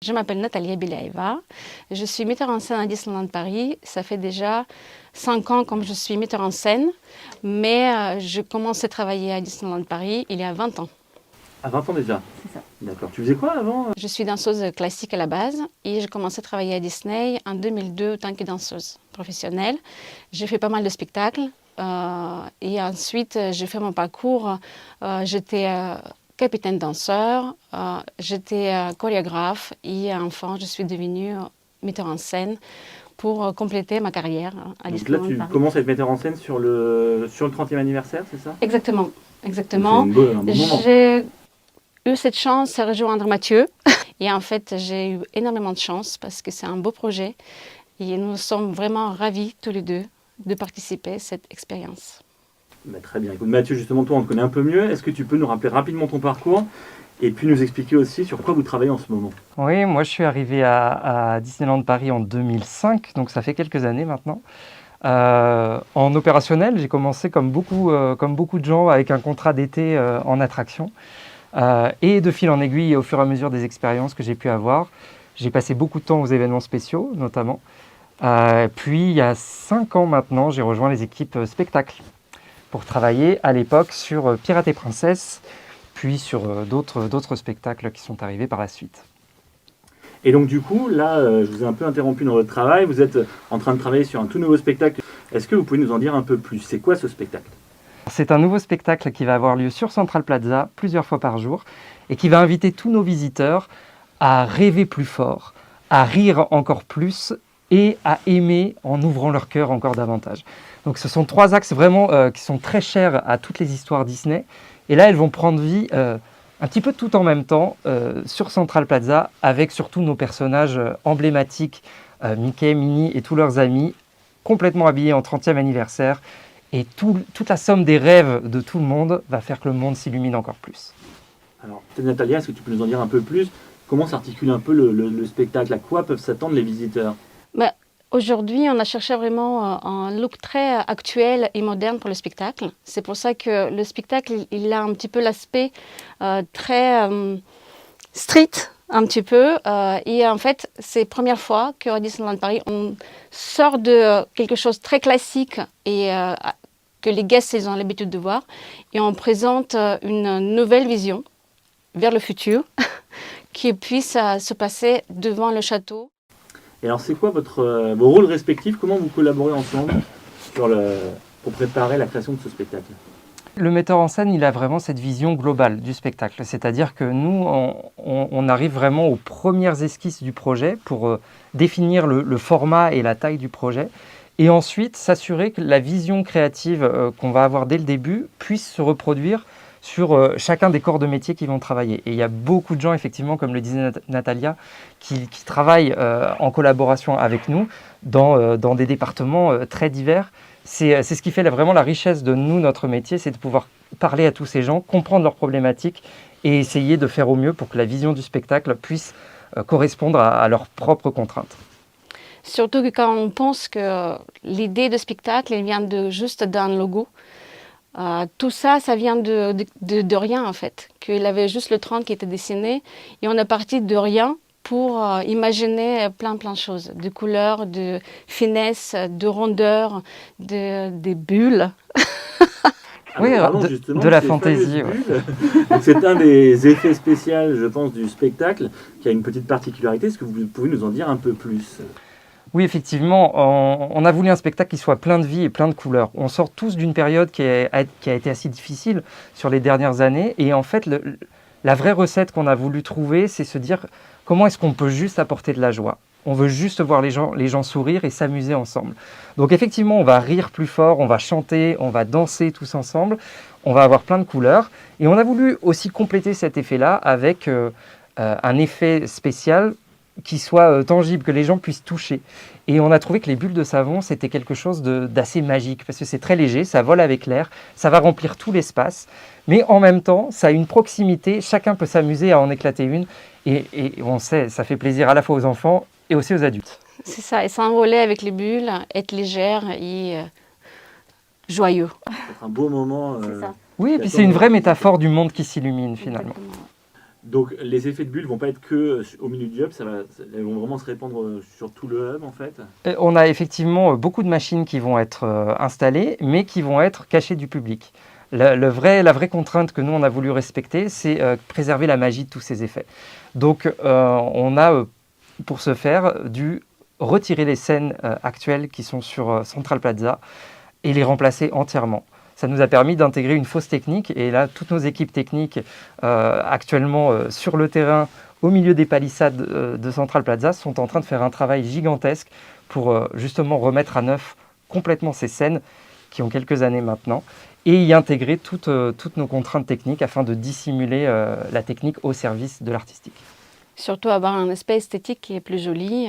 Je m'appelle Natalia Bilaeva, je suis metteur en scène à Disneyland Paris. Ça fait déjà 5 ans que je suis metteur en scène, mais je commençais à travailler à Disneyland Paris il y a 20 ans. À 20 ans déjà? C'est ça. D'accord. Tu faisais quoi avant? Je suis danseuse classique à la base et j'ai commencé à travailler à Disney en 2002 en tant que danseuse professionnelle. J'ai fait pas mal de spectacles et ensuite j'ai fait mon parcours. J'étais capitaine danseur, j'étais chorégraphe et enfin je suis devenue metteur en scène pour compléter ma carrière à Donc là, Disneyland tu Paris. commences à être metteur en scène sur le 30e anniversaire, c'est ça? Exactement, C'est exactement. un bon moment. J'ai eu cette chance de rejoindre Mathieu et en fait j'ai eu énormément de chance parce que c'est un beau projet et nous sommes vraiment ravis tous les deux de participer à cette expérience. Bah, très bien. Écoute, Mathieu, justement, toi, on te connaît un peu mieux. Est-ce que tu peux nous rappeler rapidement ton parcours et puis nous expliquer aussi sur quoi vous travaillez en ce moment? Oui, moi je suis arrivé à Disneyland Paris en 2005, donc ça fait quelques années maintenant. En opérationnel, j'ai commencé comme beaucoup de gens avec un contrat d'été en attraction. Et de fil en aiguille, au fur et à mesure des expériences que j'ai pu avoir, j'ai passé beaucoup de temps aux événements spéciaux notamment. Puis il y a 5 ans maintenant, j'ai rejoint les équipes spectacles pour travailler à l'époque sur Pirates et Princesses, puis sur d'autres spectacles qui sont arrivés par la suite. Et donc, du coup, là, je vous ai un peu interrompu dans votre travail. Vous êtes en train de travailler sur un tout nouveau spectacle. Est-ce que vous pouvez nous en dire un peu plus? C'est quoi ce spectacle? C'est un nouveau spectacle qui va avoir lieu sur Central Plaza plusieurs fois par jour et qui va inviter tous nos visiteurs à rêver plus fort, à rire encore plus et à aimer en ouvrant leur cœur encore davantage. Donc ce sont 3 axes vraiment qui sont très chers à toutes les histoires Disney. Et là, elles vont prendre vie un petit peu tout en même temps sur Central Plaza avec surtout nos personnages emblématiques, Mickey, Minnie et tous leurs amis, complètement habillés en 30e anniversaire. Et toute la somme des rêves de tout le monde va faire que le monde s'illumine encore plus. Alors, peut-être Natalia, est-ce que tu peux nous en dire un peu plus? Comment s'articule un peu le spectacle? À quoi peuvent s'attendre les visiteurs? Aujourd'hui, on a cherché vraiment un look très actuel et moderne pour le spectacle. C'est pour ça que le spectacle, il a un petit peu l'aspect très street, un petit peu. Et en fait, c'est la première fois qu'à Disneyland Paris, on sort de quelque chose de très classique et que les guests ils ont l'habitude de voir. Et on présente une nouvelle vision vers le futur qui puisse se passer devant le château. Et alors, c'est quoi vos rôles respectifs? Comment vous collaborez ensemble pour préparer la création de ce spectacle? Le metteur en scène, il a vraiment cette vision globale du spectacle. C'est-à-dire que nous, on arrive vraiment aux premières esquisses du projet pour définir le format et la taille du projet. Et ensuite, s'assurer que la vision créative qu'on va avoir dès le début puisse se reproduire sur chacun des corps de métier qui vont travailler. Et il y a beaucoup de gens, effectivement, comme le disait Natalia, qui travaillent en collaboration avec nous dans des départements très divers. C'est ce qui fait vraiment la richesse de nous, notre métier, c'est de pouvoir parler à tous ces gens, comprendre leurs problématiques et essayer de faire au mieux pour que la vision du spectacle puisse correspondre à leurs propres contraintes. Surtout que quand on pense que l'idée de spectacle, elle vient juste d'un logo. Tout ça, ça vient de rien en fait. Qu'il avait juste le tronc qui était dessiné et on est parti de rien pour imaginer plein de choses, de couleurs, de finesse, de rondeur, des bulles. Oui, Justement, de la ces fantaisie. fameuses bulles. Donc, c'est un des effets spéciaux, je pense, du spectacle qui a une petite particularité. Est-ce que vous pouvez nous en dire un peu plus? Oui, effectivement, on a voulu un spectacle qui soit plein de vie et plein de couleurs. On sort tous d'une période qui a été assez difficile sur les dernières années. Et en fait, la vraie recette qu'on a voulu trouver, c'est se dire comment est-ce qu'on peut juste apporter de la joie. On veut juste voir les gens sourire et s'amuser ensemble. Donc effectivement, on va rire plus fort, on va chanter, on va danser tous ensemble. On va avoir plein de couleurs. Et on a voulu aussi compléter cet effet-là avec un effet spécial qui soit tangible, que les gens puissent toucher. Et on a trouvé que les bulles de savon, c'était quelque chose d'assez magique, parce que c'est très léger, ça vole avec l'air, ça va remplir tout l'espace, mais en même temps, ça a une proximité, chacun peut s'amuser à en éclater une, et on sait, ça fait plaisir à la fois aux enfants et aussi aux adultes. C'est ça, et s'envoler avec les bulles, être légère et joyeux. C'est un beau moment. C'est ça. Oui, et puis c'est une vraie métaphore du monde qui s'illumine finalement. Exactement. Donc les effets de bulles vont pas être que au milieu du hub, elles vont vraiment se répandre sur tout le hub en fait. On a effectivement beaucoup de machines qui vont être installées, mais qui vont être cachées du public. La vraie contrainte que nous, on a voulu respecter, c'est préserver la magie de tous ces effets. Donc, on a, pour ce faire, dû retirer les scènes actuelles qui sont sur Central Plaza et les remplacer entièrement. Ça nous a permis d'intégrer une fausse technique. Et là, toutes nos équipes techniques actuellement sur le terrain, au milieu des palissades de Central Plaza, sont en train de faire un travail gigantesque pour justement remettre à neuf complètement ces scènes qui ont quelques années maintenant et y intégrer toutes nos contraintes techniques afin de dissimuler la technique au service de l'artistique. Surtout avoir un aspect esthétique qui est plus joli.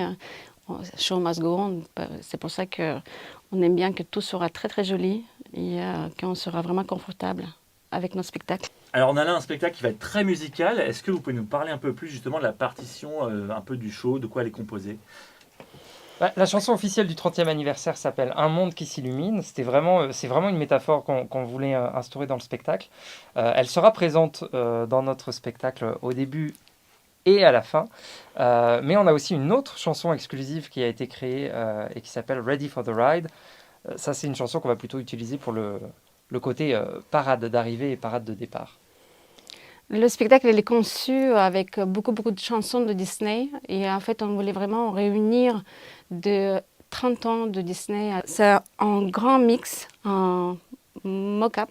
Show must go on. C'est pour ça qu'on aime bien que tout sera très très joli et qu'on sera vraiment confortable avec nos spectacles. Alors on a là un spectacle qui va être très musical. Est-ce que vous pouvez nous parler un peu plus justement de la partition, un peu du show, de quoi elle est composée? La chanson officielle du 30e anniversaire s'appelle « Un monde qui s'illumine ». C'est vraiment une métaphore qu'on voulait instaurer dans le spectacle. Elle sera présente dans notre spectacle au début et à la fin. Mais on a aussi une autre chanson exclusive qui a été créée et qui s'appelle « Ready for the Ride ». Ça, c'est une chanson qu'on va plutôt utiliser pour le côté parade d'arrivée et parade de départ. Le spectacle il est conçu avec beaucoup de chansons de Disney et en fait on voulait vraiment réunir de 30 ans de Disney. C'est un grand mix, un mock-up.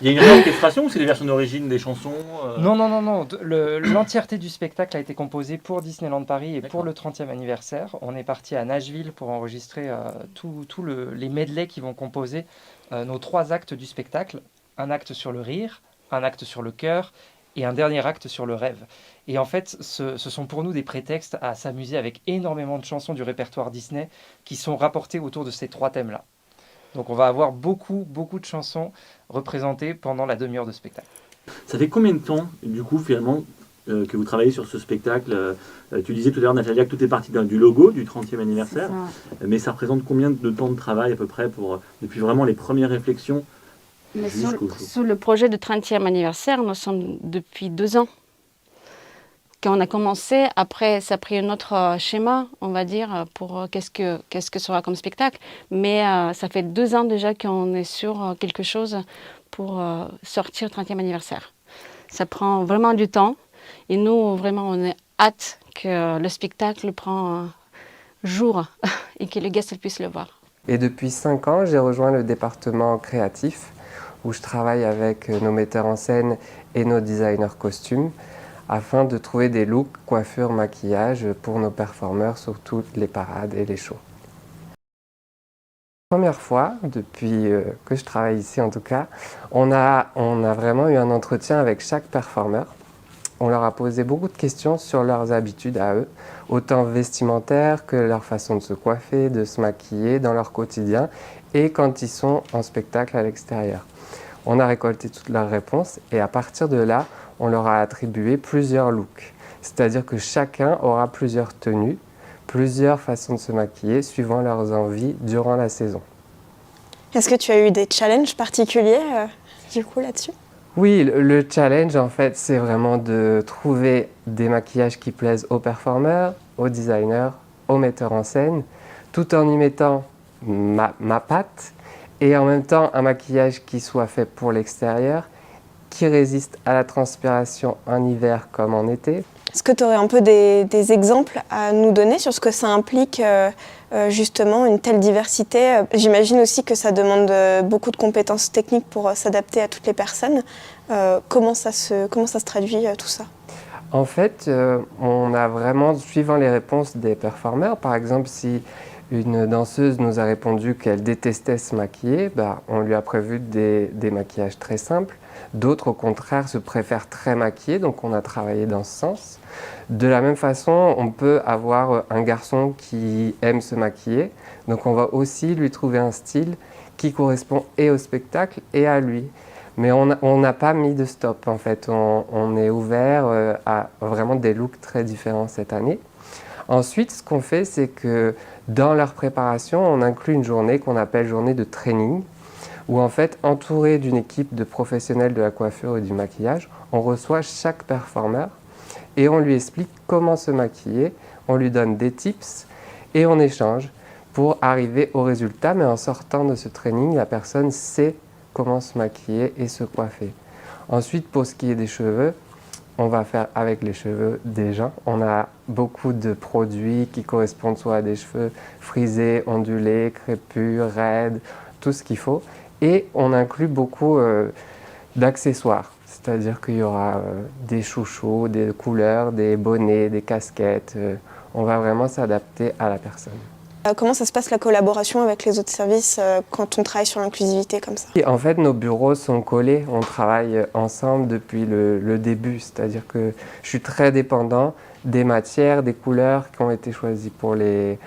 Il y a une réorchestration ou c'est les versions d'origine des chansons Non. L'entièreté du spectacle a été composée pour Disneyland Paris et pour le 30e anniversaire. On est parti à Nashville pour enregistrer les medleys qui vont composer nos 3 actes du spectacle. Un acte sur le rire, un acte sur le cœur et un dernier acte sur le rêve. Et en fait, ce sont pour nous des prétextes à s'amuser avec énormément de chansons du répertoire Disney qui sont rapportées autour de ces 3 thèmes-là. Donc on va avoir beaucoup de chansons représentées pendant la demi-heure de spectacle. Ça fait combien de temps, du coup, finalement, que vous travaillez sur ce spectacle? Tu disais tout à l'heure, Natalia, que tout est parti du logo du 30e anniversaire. Mais ça représente combien de temps de travail à peu près depuis vraiment les premières réflexions? Mais sur le projet de 30e anniversaire, nous sommes depuis 2 ans. Quand on a commencé, après ça a pris un autre schéma, on va dire, pour qu'est-ce que sera comme spectacle. Mais ça fait 2 ans déjà qu'on est sur quelque chose pour sortir le 30e anniversaire. Ça prend vraiment du temps. Et nous, vraiment, on est hâte que le spectacle prenne jour et que les guests puissent le voir. Et depuis 5 ans, j'ai rejoint le département créatif où je travaille avec nos metteurs en scène et nos designers costumes afin de trouver des looks, coiffures, maquillage pour nos performeurs sur toutes les parades et les shows. Première fois, depuis que je travaille ici en tout cas, on a vraiment eu un entretien avec chaque performeur. On leur a posé beaucoup de questions sur leurs habitudes à eux, autant vestimentaires que leur façon de se coiffer, de se maquiller dans leur quotidien et quand ils sont en spectacle à l'extérieur. On a récolté toutes leurs réponses et à partir de là, on leur a attribué plusieurs looks. C'est-à-dire que chacun aura plusieurs tenues, plusieurs façons de se maquiller suivant leurs envies durant la saison. Est-ce que tu as eu des challenges particuliers du coup là-dessus? Oui, le challenge en fait, c'est vraiment de trouver des maquillages qui plaisent aux performeurs, aux designers, aux metteurs en scène, tout en y mettant ma patte et en même temps un maquillage qui soit fait pour l'extérieur, qui résiste à la transpiration en hiver comme en été. Est-ce que tu aurais un peu des exemples à nous donner sur ce que ça implique justement une telle diversité? J'imagine aussi que ça demande beaucoup de compétences techniques pour s'adapter à toutes les personnes. Comment ça se traduit tout ça? En fait, on a vraiment, suivant les réponses des performeurs, par exemple si une danseuse nous a répondu qu'elle détestait se maquiller, on lui a prévu des maquillages très simples. D'autres, au contraire, se préfèrent très maquillés, donc on a travaillé dans ce sens. De la même façon, on peut avoir un garçon qui aime se maquiller, donc on va aussi lui trouver un style qui correspond et au spectacle et à lui. Mais on n'a pas mis de stop, en fait. On est ouvert à vraiment des looks très différents cette année. Ensuite, ce qu'on fait, c'est que dans leur préparation, on inclut une journée qu'on appelle journée de training, où en fait, entouré d'une équipe de professionnels de la coiffure et du maquillage, on reçoit chaque performeur et on lui explique comment se maquiller, on lui donne des tips et on échange pour arriver au résultat. Mais en sortant de ce training, la personne sait comment se maquiller et se coiffer. Ensuite, pour ce qui est des cheveux, on va faire avec les cheveux des gens. On a beaucoup de produits qui correspondent soit à des cheveux frisés, ondulés, crépus, raides, tout ce qu'il faut. Et on inclut beaucoup d'accessoires. C'est-à-dire qu'il y aura des chouchous, des couleurs, des bonnets, des casquettes. On va vraiment s'adapter à la personne. Comment ça se passe la collaboration avec les autres services quand on travaille sur l'inclusivité comme ça? Et en fait, nos bureaux sont collés, on travaille ensemble depuis le début. C'est-à-dire que je suis très dépendant des matières, des couleurs qui ont été choisies pour les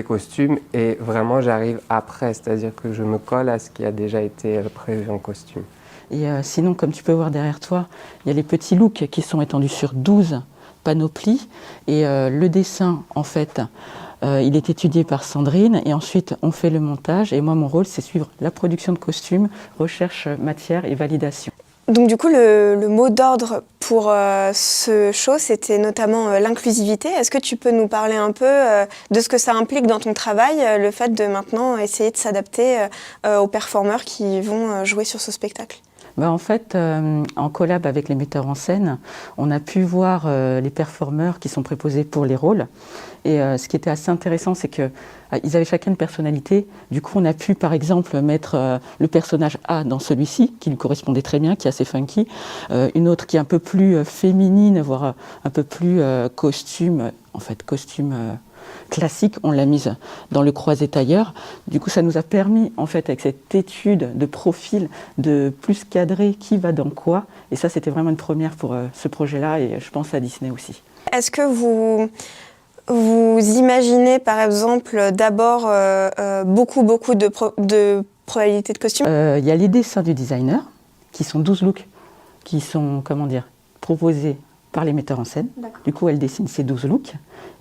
costumes et vraiment j'arrive après, c'est-à-dire que je me colle à ce qui a déjà été prévu en costume. Et sinon, comme tu peux voir derrière toi, il y a les petits looks qui sont étendus sur 12 panoplies et le dessin, en fait, il est étudié par Sandrine et ensuite on fait le montage et moi mon rôle c'est suivre la production de costumes, recherche matière et validation. Donc du coup le mot d'ordre pour ce show c'était notamment l'inclusivité. Est-ce que tu peux nous parler un peu de ce que ça implique dans ton travail, le fait de maintenant essayer de s'adapter aux performeurs qui vont jouer sur ce spectacle? En fait, en collab avec les metteurs en scène, on a pu voir les performeurs qui sont préposés pour les rôles. Et ce qui était assez intéressant, c'est qu'ils avaient chacun une personnalité. Du coup, on a pu, par exemple, mettre le personnage A dans celui-ci, qui lui correspondait très bien, qui est assez funky. Une autre qui est un peu plus féminine, voire un peu plus costume classique, on l'a mise dans le croisé tailleur. Du coup, ça nous a permis, en fait, avec cette étude de profil, de plus cadrer qui va dans quoi. Et ça, c'était vraiment une première pour ce projet-là, et je pense à Disney aussi. Est-ce que vous imaginez, par exemple, d'abord beaucoup de probabilités de costumes? Il y a les dessins du designer, qui sont 12 looks, qui sont, proposés par les metteurs en scène. Du coup, elle dessine ces 12 looks.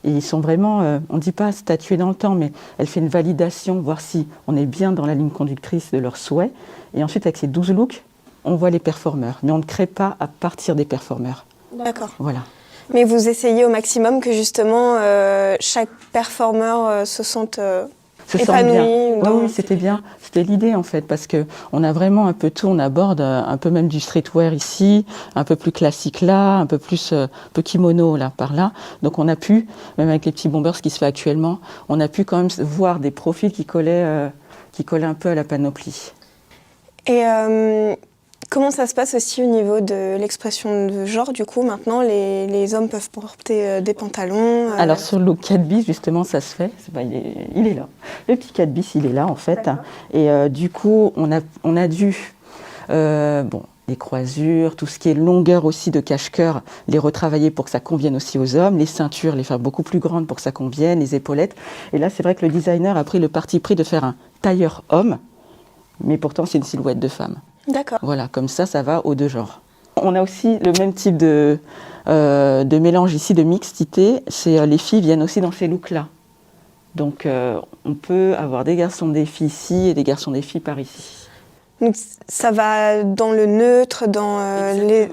Et ils sont vraiment, on ne dit pas statués dans le temps, mais elle fait une validation, voir si on est bien dans la ligne conductrice de leurs souhaits. Et ensuite, avec ces 12 looks, on voit les performeurs. Mais on ne crée pas à partir des performeurs. D'accord. Voilà. Mais vous essayez au maximum que justement chaque performeur se sente épanoui. Oui, c'était bien. C'était l'idée en fait, parce qu'on a vraiment un peu tout. On aborde un peu même du streetwear ici, un peu plus classique là, un peu plus peu kimono là, par là. Donc on a pu, même avec les petits bombers, ce qui se fait actuellement, on a pu quand même voir des profils qui collaient un peu à la panoplie. Et comment ça se passe aussi au niveau de l'expression de genre? Du coup, maintenant, les hommes peuvent porter des pantalons. Alors sur le look 4 bis, justement, ça se fait. Il est là. Le petit 4 bis, il est là, en fait. Et du coup, on a dû... les croisures, tout ce qui est longueur aussi de cache-cœur, les retravailler pour que ça convienne aussi aux hommes. Les ceintures, les faire beaucoup plus grandes pour que ça convienne. Les épaulettes. Et là, c'est vrai que le designer a pris le parti pris de faire un tailleur homme. Mais pourtant, c'est une silhouette de femme. D'accord. Voilà, comme ça va aux deux genres. On a aussi le même type de mélange ici, de mixité. Les filles viennent aussi dans ces looks-là. Donc, on peut avoir des garçons des filles ici et des garçons des filles par ici. Donc, ça va dans le neutre, dans les...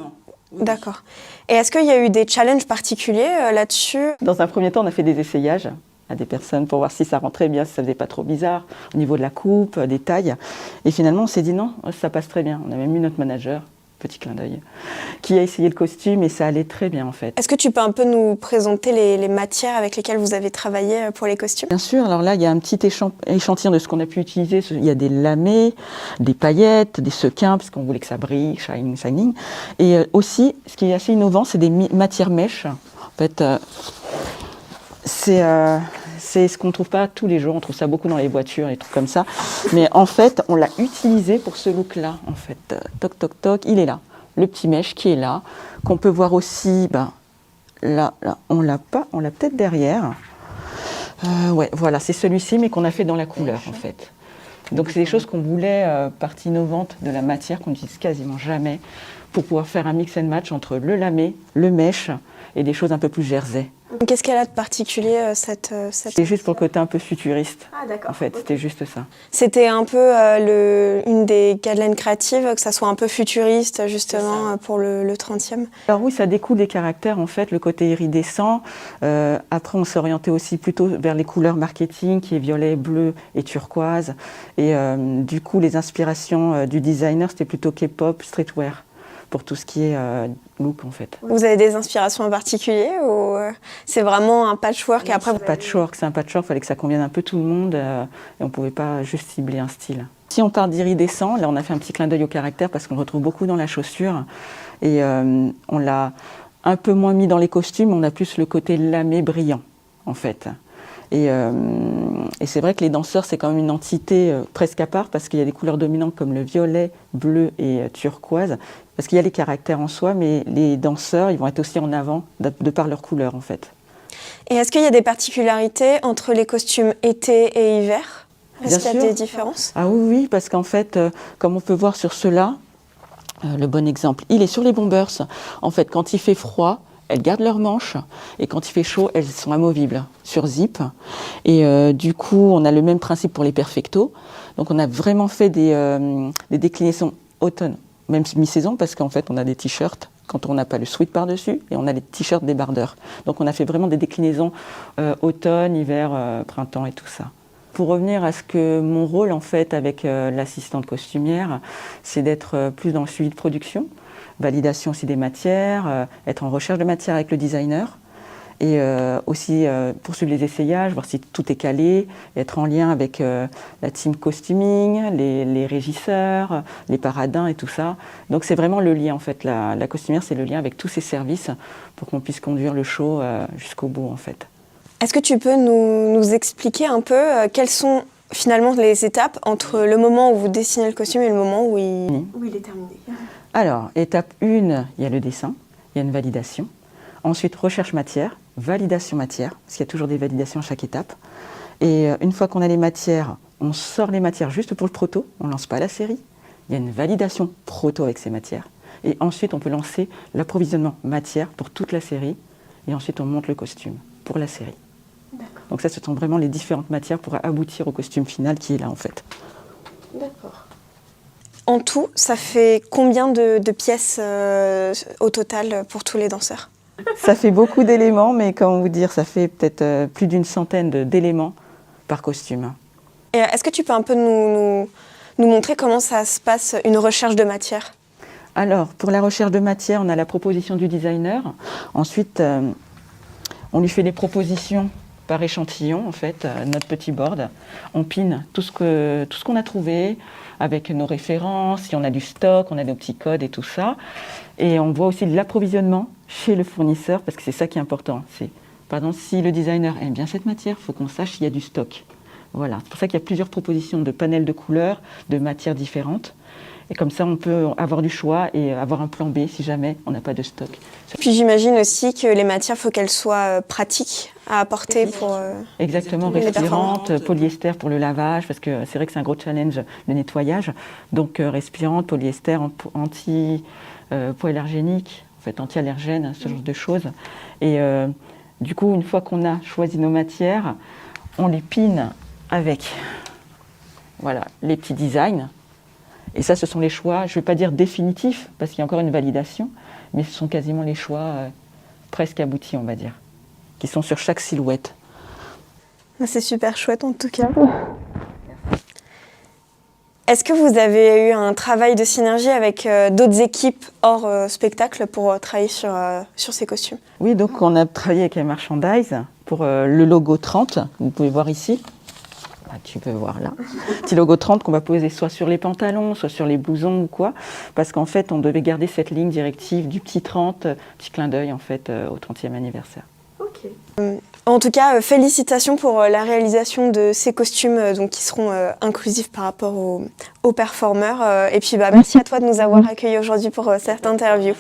Oui. D'accord. Et est-ce qu'il y a eu des challenges particuliers là-dessus? Dans un premier temps, on a fait des essayages à des personnes pour voir si ça rentrait bien, si ça faisait pas trop bizarre, au niveau de la coupe, des tailles. Et finalement, on s'est dit non, ça passe très bien. On a même eu notre manager, petit clin d'œil, qui a essayé le costume et ça allait très bien en fait. Est-ce que tu peux un peu nous présenter les matières avec lesquelles vous avez travaillé pour les costumes? Bien sûr, alors là, il y a un petit échantillon de ce qu'on a pu utiliser. Il y a des lamés, des paillettes, des sequins, parce qu'on voulait que ça brille, shining. Et aussi, ce qui est assez innovant, c'est des matières mèches. En fait, c'est ce qu'on ne trouve pas tous les jours, on trouve ça beaucoup dans les voitures et trucs comme ça. Mais en fait, on l'a utilisé pour ce look-là. En fait, toc, toc, toc, il est là. Le petit mèche qui est là, qu'on peut voir aussi, là, on l'a pas, on l'a peut-être derrière. Ouais, voilà, c'est celui-ci, mais qu'on a fait dans la couleur, en fait. Donc c'est des choses qu'on voulait, partie innovante de la matière, qu'on n'utilise quasiment jamais, pour pouvoir faire un mix and match entre le lamé, le mèche et des choses un peu plus jersey. Qu'est-ce qu'elle a de particulier, cette C'était juste pour le côté un peu futuriste. Ah d'accord. En fait, c'était juste ça. C'était un peu une des guidelines créatives, que ça soit un peu futuriste justement pour le 30e. Alors oui, ça découle des caractères, en fait, le côté iridescent. Après, on s'orientait aussi plutôt vers les couleurs marketing, qui est violet, bleu et turquoise. Et du coup, les inspirations du designer, c'était plutôt K-pop, streetwear, pour tout ce qui est look, en fait. Vous avez des inspirations en particulier ou c'est vraiment un patchwork et après vous... C'est un patchwork, il fallait que ça convienne un peu tout le monde et on ne pouvait pas juste cibler un style. Si on part d'iridescent, là on a fait un petit clin d'œil au caractère parce qu'on le retrouve beaucoup dans la chaussure et on l'a un peu moins mis dans les costumes, on a plus le côté lamé brillant en fait. Et c'est vrai que les danseurs, c'est quand même une entité presque à part parce qu'il y a des couleurs dominantes comme le violet, bleu et turquoise. Parce qu'il y a les caractères en soi, mais les danseurs, ils vont être aussi en avant de par leur couleur en fait. Et est-ce qu'il y a des particularités entre les costumes été et hiver? Est-ce qu'il y a des différences? Ah oui, parce qu'en fait, comme on peut voir sur ceux-là, le bon exemple, il est sur les bombers. En fait, quand il fait froid, elles gardent leurs manches et quand il fait chaud, elles sont amovibles sur zip. Et du coup, on a le même principe pour les perfectos. Donc on a vraiment fait des déclinaisons automne, même mi-saison, parce qu'en fait, on a des t-shirts quand on n'a pas le sweat par-dessus et on a les t-shirts débardeurs. Donc on a fait vraiment des déclinaisons automne, hiver, printemps et tout ça. Pour revenir à ce que mon rôle en fait avec l'assistante costumière, c'est d'être plus dans le suivi de production, validation aussi des matières, être en recherche de matière avec le designer et aussi poursuivre les essayages, voir si tout est calé, être en lien avec la team costuming, les régisseurs, les paradins et tout ça. Donc c'est vraiment le lien en fait, la costumière c'est le lien avec tous ces services pour qu'on puisse conduire le show jusqu'au bout en fait. Est-ce que tu peux nous expliquer un peu quelles sont finalement les étapes entre le moment où vous dessinez le costume et le moment où il est terminé? Alors, étape 1, il y a le dessin, il y a une validation. Ensuite, recherche matière, validation matière, parce qu'il y a toujours des validations à chaque étape. Et une fois qu'on a les matières, on sort les matières juste pour le proto, on ne lance pas la série. Il y a une validation proto avec ces matières. Et ensuite, on peut lancer l'approvisionnement matière pour toute la série. Et ensuite, on monte le costume pour la série. Donc ça, ce sont vraiment les différentes matières pour aboutir au costume final qui est là en fait. D'accord. En tout, ça fait combien de pièces au total pour tous les danseurs? Ça fait beaucoup d'éléments, mais comment vous dire, ça fait peut-être plus d'une centaine d'éléments par costume. Et est-ce que tu peux un peu nous montrer comment ça se passe, une recherche de matière? Alors, pour la recherche de matière, on a la proposition du designer. Ensuite, on lui fait des propositions par échantillon, en fait, notre petit board. On pine tout ce qu'on a trouvé avec nos références, si on a du stock, on a des petits codes et tout ça. Et on voit aussi de l'approvisionnement chez le fournisseur, parce que c'est ça qui est important. C'est, par exemple, si le designer aime bien cette matière, il faut qu'on sache s'il y a du stock. Voilà, c'est pour ça qu'il y a plusieurs propositions de panels de couleurs, de matières différentes. Et comme ça, on peut avoir du choix et avoir un plan B si jamais on n'a pas de stock. Puis j'imagine aussi que les matières, il faut qu'elles soient pratiques à apporter pour... Exactement, respirantes, polyester pour le lavage, parce que c'est vrai que c'est un gros challenge le nettoyage. Donc respirante, polyester, anti-hypoallergénique, en fait anti-allergène, ce genre de choses. Et du coup, une fois qu'on a choisi nos matières, on les pine avec voilà, les petits designs. Et ça, ce sont les choix, je ne vais pas dire définitifs, parce qu'il y a encore une validation, mais ce sont quasiment les choix presque aboutis, on va dire, qui sont sur chaque silhouette. C'est super chouette en tout cas. Est-ce que vous avez eu un travail de synergie avec d'autres équipes hors spectacle pour travailler sur ces costumes? Oui, donc on a travaillé avec les merchandise pour le logo 30, vous pouvez voir ici. Tu peux voir là, petit logo 30 qu'on va poser soit sur les pantalons, soit sur les blousons ou quoi, parce qu'en fait on devait garder cette ligne directive du petit 30, petit clin d'œil en fait au 30e anniversaire. Ok. En tout cas, félicitations pour la réalisation de ces costumes donc, qui seront inclusifs par rapport aux performeurs. Et puis merci à toi de nous avoir accueillis aujourd'hui pour cette interview.